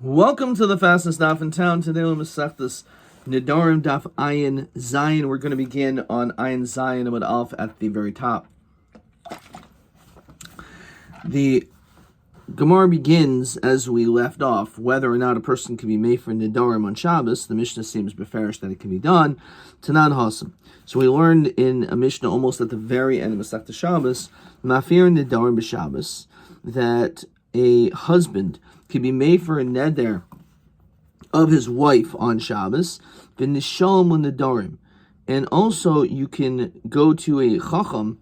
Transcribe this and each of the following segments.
Welcome to the fastest daf in town. Today we'll masech this Nedarim daf Ayin Zayin. We're going to begin on Ayin Zayin with Alf at the very top. The Gemara begins as we left off, whether or not a person can be made for Nedarim on Shabbos. The Mishnah seems beferish that it can be done. Tanan Hasam. So we learned in a Mishnah almost at the very end of Masech Shabbos, Mafir Nedarim b'Shabbos, that a husband can be made for a neder of his wife on Shabbos, v'nishalom nedarim, and also you can go to a chacham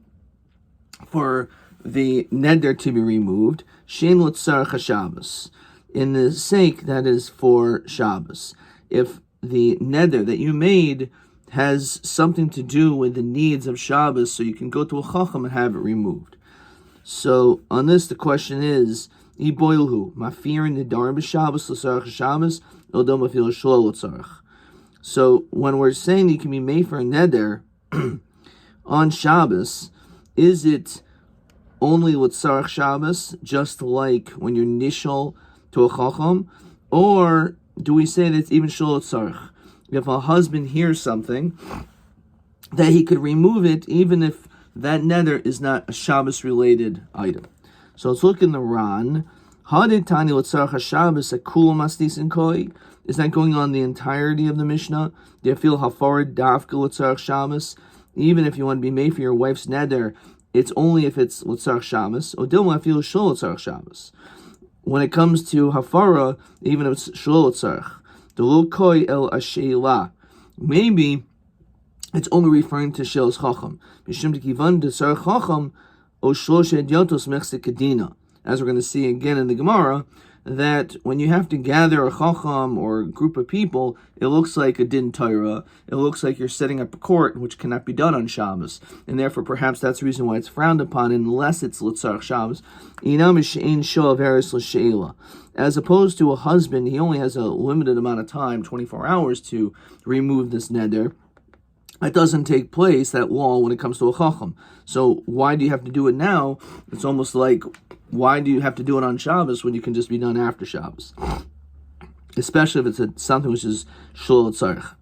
for the neder to be removed, shein l'tzarech Shabbos, in the sake that is for Shabbos. If the neder that you made has something to do with the needs of Shabbos, so you can go to a chacham and have it removed. So on this, the question is, Iboilhu, Mafir Nedarim b'Shabbos l'tzarech Shabbos, Odom Mafil Shlo l'tzarech. So when we're saying you can be made for a neder on Shabbos, is it only l'tzarech Shabbos, just like when you're nishal to a chacham, or do we say that it's even Shlo l'tzarech? If a husband hears something, that he could remove it even if that neder is not a Shabbos-related item. So let's look in the Ran. Is that going on the entirety of the Mishnah? Do you feel hafarid dafka l'tzarech Shabbos? Even if you want to be made for your wife's neder, it's only if it's l'tzarech Shabbos. Odilma feel shlo l'tzarech Shabbos. When it comes to hafara, even if it's shlo l'tzarech, delo koi el asheila. Maybe it's only referring to Shil's Chacham. Mishum Tekivan Desar Chacham O Shlosh Edyotos Mechse Kedina. As we're going to see again in the Gemara, that when you have to gather a Chacham or a group of people, it looks like a Din Torah. It looks like you're setting up a court, which cannot be done on Shabbos. And therefore, perhaps that's the reason why it's frowned upon, unless it's L'tzarech Shabbos. As opposed to a husband, he only has a limited amount of time, 24 hours, to remove this neder. It doesn't take place, that law, when it comes to a chacham. So why do you have to do it now? It's almost like, why do you have to do it on Shabbos when you can just be done after Shabbos? Especially if it's something which is shlo l'tzarech.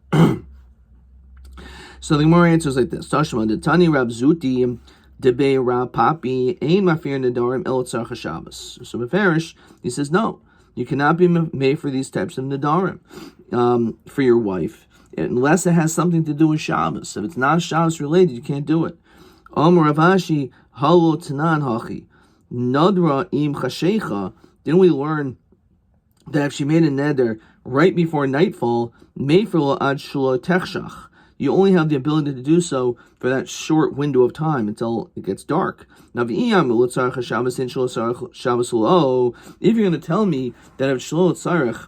So the Gemara answers like this. Tashma, the Tani Rab Zuti, Debe Rab Papi, Ein Mafir Nedarim El Tzarech Shabbos. So Beferish, he says, no, you cannot be made for these types of Nedarim for your wife, unless it has something to do with Shabbos. If it's not Shabbos related, you can't do it. Omer Ravashi Halo Tanan Hachi Nadra Im Chashecha. Didn't we learn that if she made a neder right before nightfall, Meifel Ad Shlo Techshach, you only have the ability to do so for that short window of time until it gets dark. Now, if you're going to tell me that if Shlo Tzarech,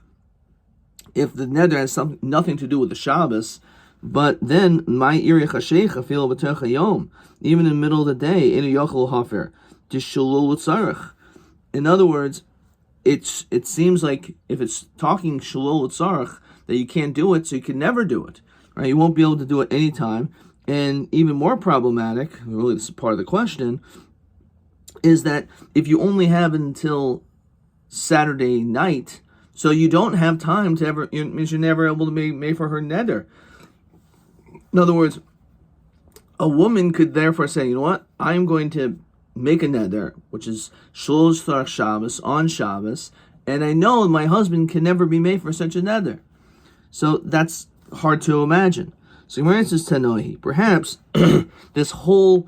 if the neder has nothing to do with the Shabbos, but then my iri chashecha feel b'techa yom, even in the middle of the day, in a yochel hafer, tishalul l'tzarech. In other words, it seems like if it's talking shalol l'tzarech, that you can't do it, so you can never do it. Right? You won't be able to do it anytime. And even more problematic, really this is part of the question, is that if you only have it until Saturday night, so you don't have time to ever, it means you're never able to be made for her neder. In other words, a woman could therefore say, you know what, I'm going to make a neder, which is Shlo L'tzarech Shabbos, on Shabbos, and I know my husband can never be made for such a neder. So that's hard to imagine. So Gemara says Tanohi. Perhaps this whole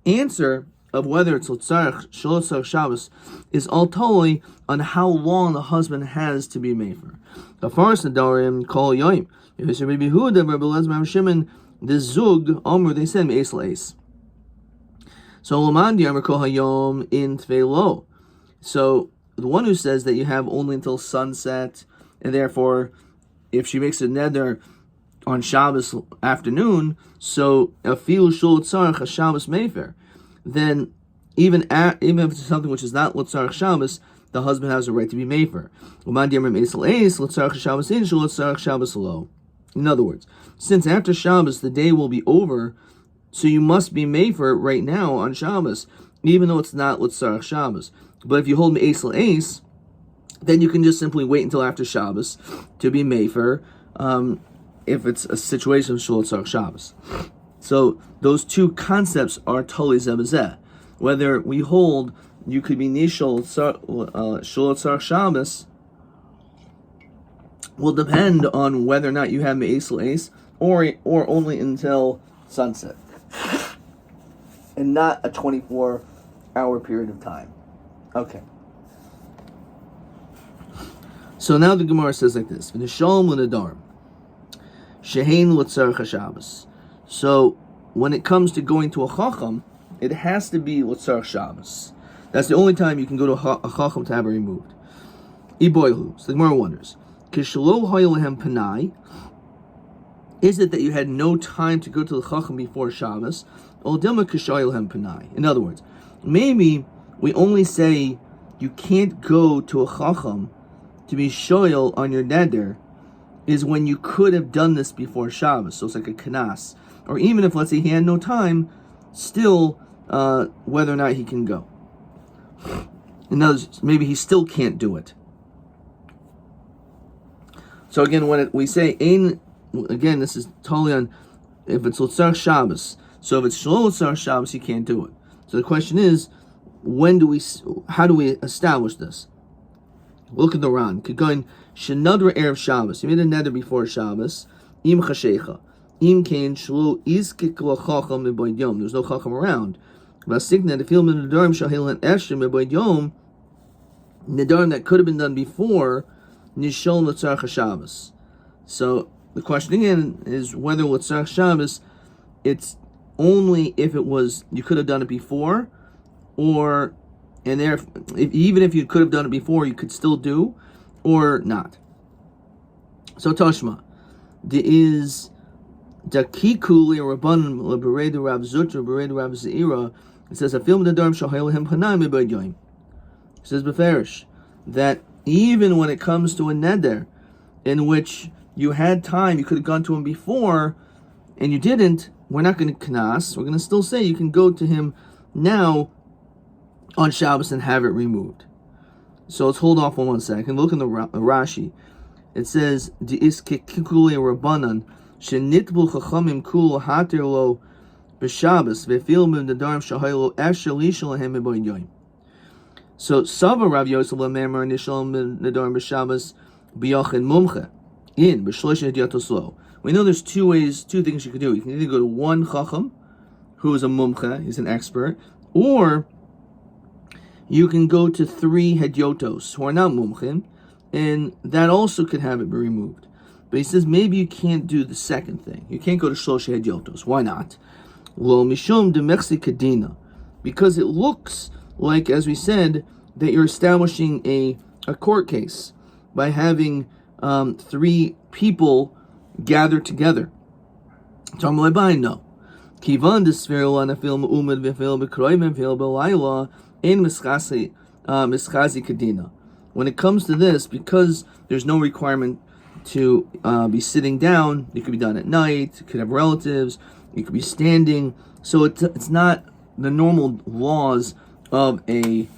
answer of whether it's L'tzarech, Shlo L'tzarech Shabbos, is all totally on how long the husband has to be made for. The first Nedarim call Yomi. If it's Rabbi Yehuda, Rabbi Elazar, Shimon, the Zug, Omer, they said Me'es L'Eis. So Lamandi Amar Kol Hayom in Tvelo. So the one who says that you have only until sunset, and therefore, if she makes a neder on Shabbos afternoon, so Afilu Shlo L'tzarech a Shabbos Mefer, then even if it's something which is not L'tzarech Shabbos, the husband has a right to be made for. In other words, since after Shabbos the day will be over, so you must be made for it right now on Shabbos, even though it's not L'tzarech Shabbos. But if you hold Me'es L'Eis, then you can just simply wait until after Shabbos to be mefer, if it's a situation of Shalot Tzarech Shabbos. So those two concepts are totally zebazeh. Whether we hold you could be nishol Shalot Tzarech Shabbos will depend on whether or not you have me'es l'es or only until sunset, and not a 24-hour period of time. Okay. So now the Gemara says like this: V'nishalom l'nedarim shehein l'tzarech Shabbos. So when it comes to going to a chacham, it has to be l'tzarech Shabbos. That's the only time you can go to a chacham to have it removed. Iboilu. So the Gemara wonders: Kishlo haylehem panai. Is it that you had no time to go to the chacham before Shabbos? Or dilma kishaylehem panai. In other words, maybe we only say you can't go to a chacham to be shoyal on your neder is when you could have done this before Shabbos. So it's like a kanas. Or even if, let's say, he had no time, still, whether or not he can go. In other words, maybe he still can't do it. So again, when we say ein, again, this is totally on if it's L'tzarech Shabbos. So if it's Shalot Tzarech Shabbos, he can't do it. So the question is, how do we establish this? Look at the Ran. Kegoin shenadra erev Shabbos. You made a neder before Shabbos. Im chashecha. Im kain shlo izkik l'chacham meboid yom. There's no chacham around. Vasikna the film in nedarim shahil and esher meboid yom. Nedarim that could have been done before nishol l'tzarech Shabbos. So the question again is whether l'tzarech Shabbos, it's only if it was you could have done it before, or and there, even if you could have done it before, you could still do, or not. So Tashma, there is Dakikuli Rabban Leberedu Rab Zutra Beredu Rab Zeira. It says a film the Darm Shahel Him Panai Mebed Yoim. It says Beferish that even when it comes to a neder in which you had time, you could have gone to him before, and you didn't. We're not going to knas. We're going to still say you can go to him now on Shabbos and have it removed. So let's hold off on 1 second. Look in the Rashi. It says, "Di'is kikule rabbanan shenitbu chachamim kul hater lo b'Shabbos ve'fil min nedarim shahaylo esher lishal lahem meboid yoim." So Sava Rav Yosef lememar nishal min nedarim b'Shabbos b'yachin mumche in b'shlosh ediyatoslo. We know there's two things you could do. You can either go to one chacham who is a mumche, he's an expert, or you can go to 3 hedyotos who are not mumchim, and that also could have it be removed. But he says maybe you can't do the second thing. You can't go to shlosh hedyotos. Why not? Lo mishum de mechsi kadina, because it looks like, as we said, that you're establishing a court case by having 3 people gathered together. No. Kivan desfirul anafil umad v'fil b'kroim v'fil b'layla. Mischazi kadina. When it comes to this, because there's no requirement to be sitting down, it could be done at night, it could have relatives, it could be standing, so it's not the normal laws of a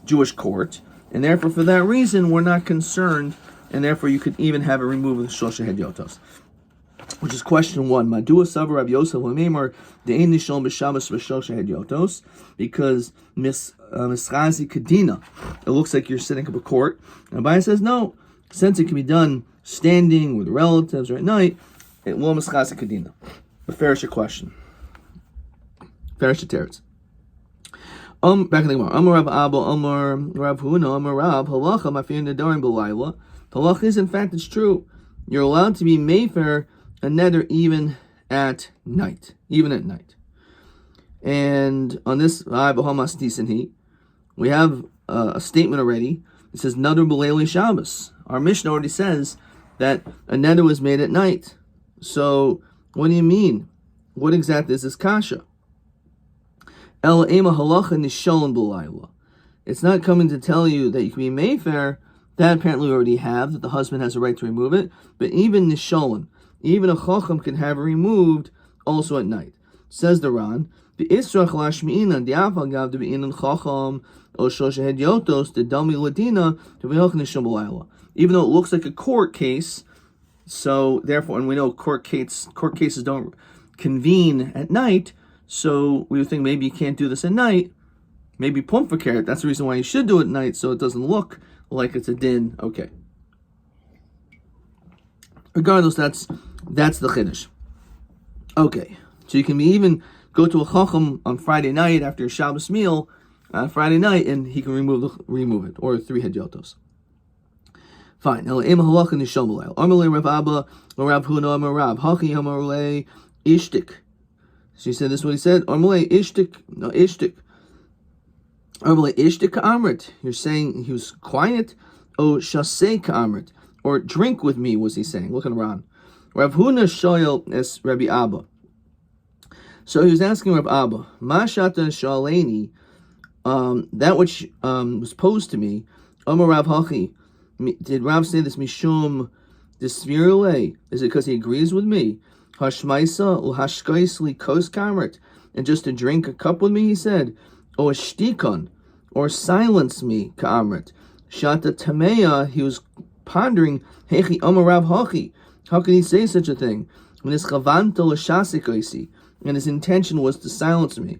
Jewish court, and therefore for that reason we're not concerned, and therefore you could even have it removed with Shosha Hedyotos. Which is question 1. Madua Savar Rav Yosef Lamemar De'en Nishol B'Shabbos V'Shosha Hedyotos, because Mischazi Kadina, it looks like you're setting up a court. And Rabbi says no, since it can be done standing with relatives or at night, it will Mischazi Kadina. But farish your question. Farish your teretz. Back in the Gemara. Amar Rav Abba, Amar Rav Huna, Amar Rav Halacha Mafir Nedarim B'Layla. Halacha is, in fact, it's true. You're allowed to be mefer a neder even at night. And on this, we have a statement already. It says, Neder b'leili Shabbos. Our Mishnah already says that a neder was made at night. So, what do you mean? What exactly is this kasha? El ema halacha nishalon b'layla. It's not coming to tell you that you can be mefer. That apparently we already have, that the husband has a right to remove it. But even nishalon, even a chacham can have it removed also at night. Says the Ran, the Israch lashmi'inan, the afal gav to be in chacham, O shosha hedyotos the dami ladina to v'yoch nishum b'layla. Even though it looks like a court case, so therefore, and we know court cases don't convene at night, so we would think maybe you can't do this at night. Maybe pumfakert, that's the reason why you should do it at night, so it doesn't look like it's a din. Okay. Regardless, that's the chiddush. Okay, so you can even go to a chacham on Friday night after a Shabbos meal, Friday night, and he can remove it, or 3 hedyotos. Fine. Now, halacha nishom b'layla. Amalei Rav Abba, Rav Huna, Amar Rav Hachi Amalei Ishtik. She said this is what he said. Amalei Ishtik, no Ishtik. Amalei Ishtik ka'amrit. You're saying he was quiet. O shasei ka'amrit, or drink with me, was he saying? Look around. Rav Huna shoyel es Rabbi Abba. So he was asking Rav Abba, Ma shata shaleni, that which was posed to me. Amar Rav Hachi. Did Rav say this mishum disvirule? Is it because he agrees with me? Hashmaisa uhashkaisli kos kamert, and just to drink a cup with me, he said, or shtikon, or silence me kamert. Shata tameya, he was pondering, hechi amar Rav Hachi. How could he say such a thing? And his intention was to silence me.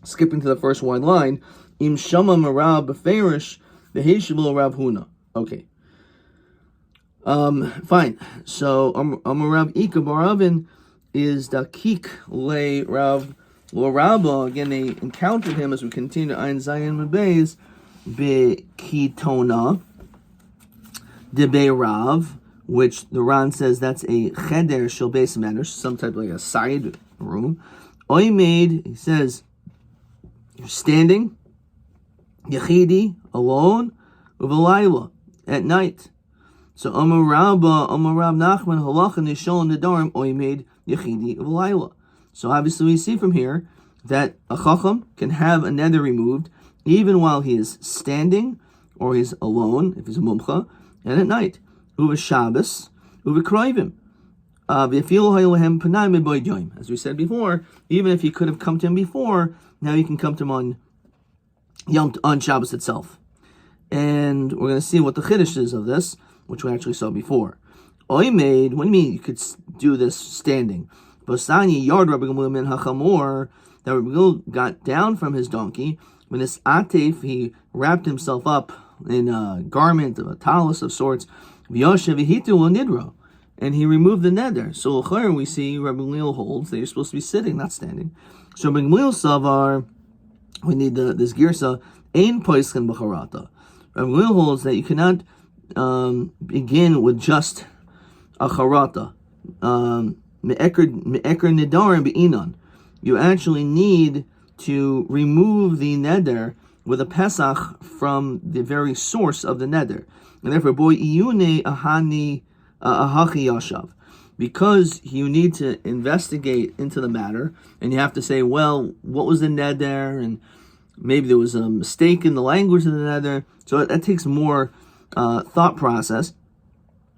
Skipping to the first one line, im shama marab beferish v'heishibul Rav Huna. Okay. Fine. So Rav Ika Baravin is the Kik Le Rav Rabba. Again, they encountered him as we continue to Ein Zayin Mebeis Be Kitona Debe Rav, which the Ran says that's a cheder shel beis medrash, some type of like a side room. Oimed, he says, you're standing, Yechidi, alone, Uvalayla, at night. So Amar Rab Nachman halacha nishol nedarim oimed Yechidi Uvalayla. So obviously we see from here that a chacham can have a neder removed even while he is standing or he's alone, if he's a mumcha, and at night. Uva Shabbos, Uva Kroivim. As we said before, even if you could have come to him before, now you can come to him on Shabbos itself. And we're going to see what the chiddush is of this, which we actually saw before. Oimed, what do you mean you could do this standing? Bosani yard Rabbi Gamliel min hachamor, that Rabbi Gamliel got down from his donkey. When this atef, he wrapped himself up in a garment, a talus of sorts, v'yoshev v'hitu nidro, and he removed the neder. So l'chayr we see Rabbi Gamliel holds that you're supposed to be sitting, not standing. So Rabbi Gamliel savar, we need this girsa, ein poisken b'charata. Rabbi Gamliel holds that you cannot begin with just a charata. Me'eker nedarim be'inan. You actually need to remove the neder with a pesach from the very source of the neder. And therefore, boy iyune ahani ahachi yashav. Because you need to investigate into the matter, and you have to say, well, what was the neder? And maybe there was a mistake in the language of the neder. So that takes more thought process.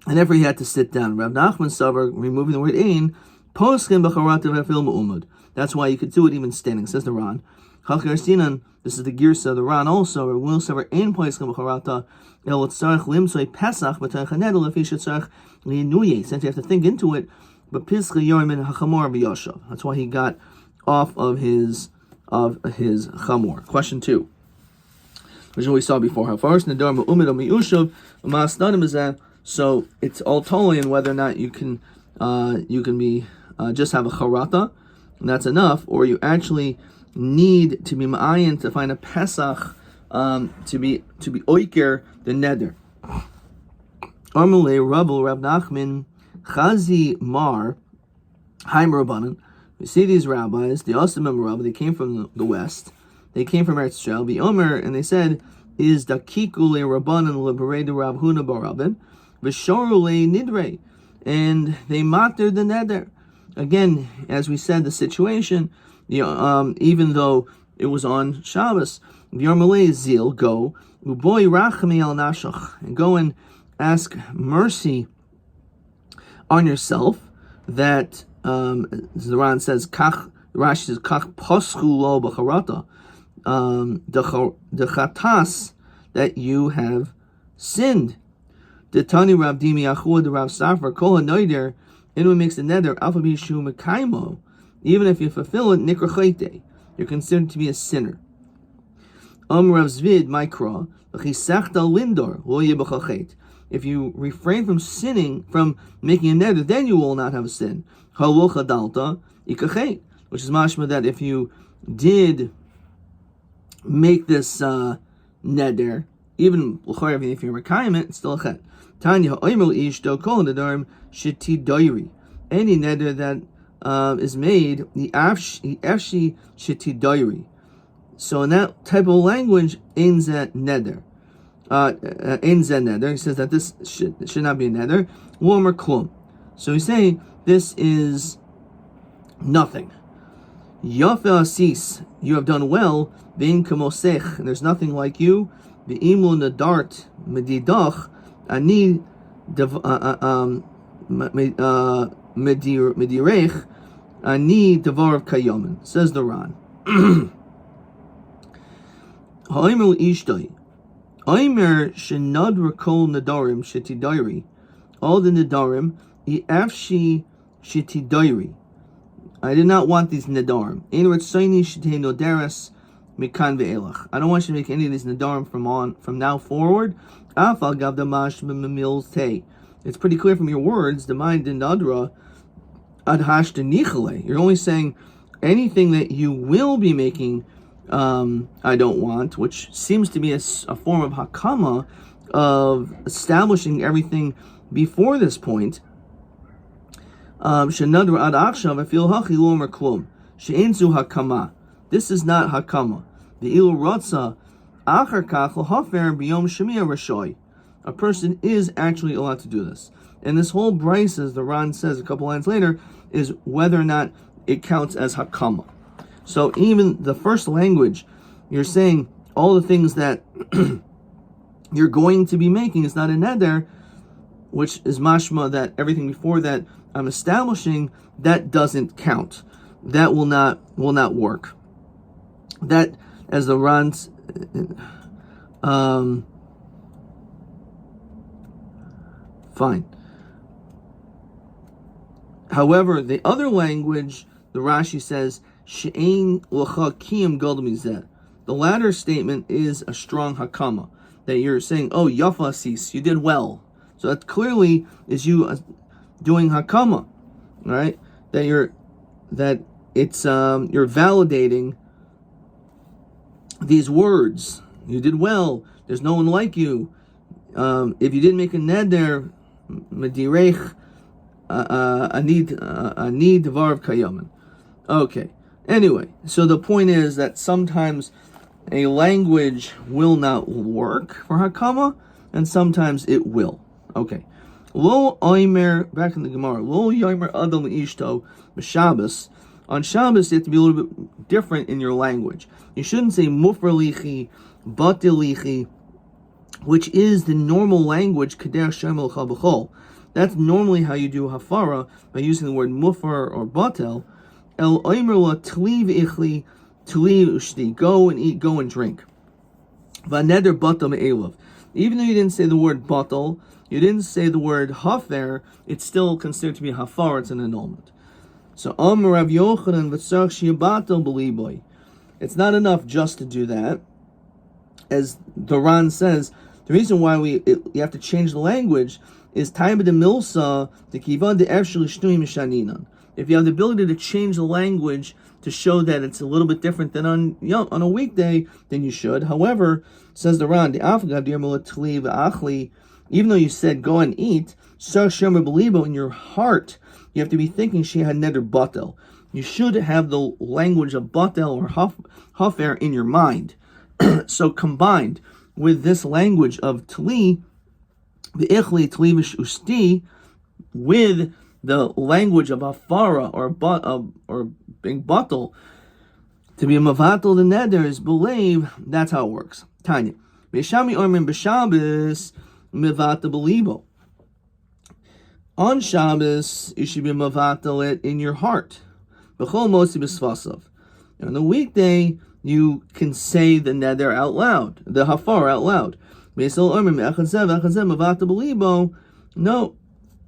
And therefore, he had to sit down. Rav Nachman Savar, removing the word ein, poskin b'charata v'afil ma'umad. That's why you could do it even standing, says the Ran. Chachar Sinan, this is the Girsa, the Ran also, or will sever ein poskin b'charata, el tzarech limsoy pesach b'tayach hanedel if he should tzarech linuye, since you have to think into it, but pischa yormin hachamor b'yoshav. That's why he got off of his chamor. Question 2. Which is what we saw before. How far is Nedarim ma'umad or mi'ushav, u'mas nadim is that. So it's all totally in whether or not you can be just have a charata, and that's enough, or you actually need to be ma'ayin to find a pesach to be oiker the neder. Armule Rabbi Rav Nachman Chazi Mar Haim Rabbanan. We see these rabbis, the Osimim Rabbi, they came from the west. They came from Eretz Yisrael. The Omer, and they said, is dakikule Rabbanan leberedu Rav Huna barabin v'shorule nidre, and they matter the neder. Again, as we said, the situation, even though it was on Shabbos, V'yarmalei zil, go uboy rachmi al nashach, and go and ask mercy on yourself. That the Ran says, kach, Rashi says, kach poschu lo b'charata. the chatas, that you have sinned. The Tani Rav Dimi Achua, the Rav Safra, Kol HaNoider, anyone makes a neder, Alpha Bishu Mekaimo, even if you fulfill it, Nikra Chayte, you're considered to be a sinner. Rav Zvid, Mikra, L'chisachta Lindor, Lo Yebachachet. If you refrain from sinning, from making a neder, then you will not have a sin. Halo Chadalta, Ikachet, which is mashma that if you did make this neder, even if you're Mekayim it, it's still a chet. Tanya Oimel Ishto Kol Nedarim Shiti Doiri. Any neder that is made, the Afshi Shiti Doiri. So in that type of language, Ein Zeh Neder. Ein Zeh Neder. He says that this should not be a neder. Womer Klum. So he's saying this is nothing. Yafe Asis, you have done well. Vein Kamosech, and there's nothing like you. The Imlu Nadart Medidach. Ani Medirech Ani Devar Kayomin, says the Ran. Ha'imru Ishtoi Oimer Shenadra Kol Nedarim Shetidairi. All the Nedarim Afshi Shetidairi. I did not want these Nedarim. Ein Ritzayni Shetei Noderes Mikan Ve'elach. I don't want you to make any of these Nedarim from now forward. It's pretty clear from your words, the mind in Nadra, you're only saying anything that you will be making, I don't want, which seems to be a form of hakama, of establishing everything before this point. This is not hakama. The ilu ratza. A person is actually allowed to do this. And this whole brisa, as the Ran says a couple lines later, is whether or not it counts as hakama. So even the first language, you're saying all the things that you're going to be making is not a neder, which is mashma that everything before that I'm establishing, that doesn't count. That will not work. That, as the Ran fine. However, the other language, the Rashi says, She'ein l'cha kiyum gadol mizeh. The latter statement is a strong hakama, that you're saying, oh, yafa sis, you did well. So that clearly is you doing hakama, right? You're validating these words. You did well. There's no one like you. If you didn't make a neder, medirech anid devar kayamin. Okay. Anyway, so the point is that sometimes a language will not work for hakama, and sometimes it will. Okay. Lo oimer, back in the Gemara. Lo yomer adam ishto b'Shabbos. On Shabbos, you have to be a little bit different in your language. You shouldn't say mufralichi, batilichi, which is the normal language, kader shemel chabachol. That's normally how you do hafara, by using the word mufar or batel. El oimerla tliv ichli, tliv ushti, go and eat, go and drink. Vaneder batel me'elav. Even though you didn't say the word batel, you didn't say the word hafer, it's still considered to be hafara, it's an annulment. So, Rav Yochanan v'tzarch shi'batel b'liboy. It's not enough just to do that. As the Ran says, the reason why you have to change the language is Taiba de Milsa the Kivan de Efshel Shnui Mishaninan. If you have the ability to change the language to show that it's a little bit different than on a weekday, then you should. However, says the Ran, even though you said go and eat, in your heart, you have to be thinking she had neder batel. You should have the language of batel or hafer in your mind. So combined with this language of tli, the ichli tli v'shusti, with the language of afara or being batel, to be a mavatel the neder is believe. That's how it works. Tanya, Beishami Ormin b'Shabbos mivata belibo. On Shabbos, you should be mavatel it in your heart. B'chol mosi b'svasav. On the weekday, you can say the neder out loud, the hafar out loud. No,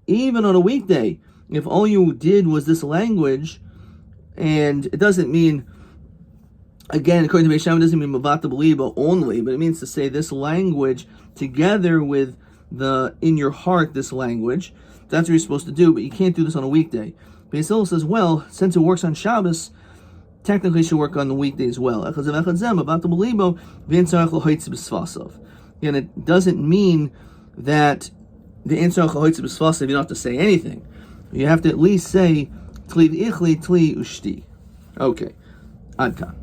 even on a weekday, if all you did was this language, and it doesn't mean, again, according to Beis Shammai, it doesn't mean mavata belibo only, but it means to say this language together with the in your heart, this language. That's what you're supposed to do, but you can't do this on a weekday. Beis Hillel says, well, since it works on Shabbos, technically it should work on the weekday as well. And it doesn't mean that the answer you don't have to say anything. You have to at least say tli ichli tli ushti. Okay, adkan.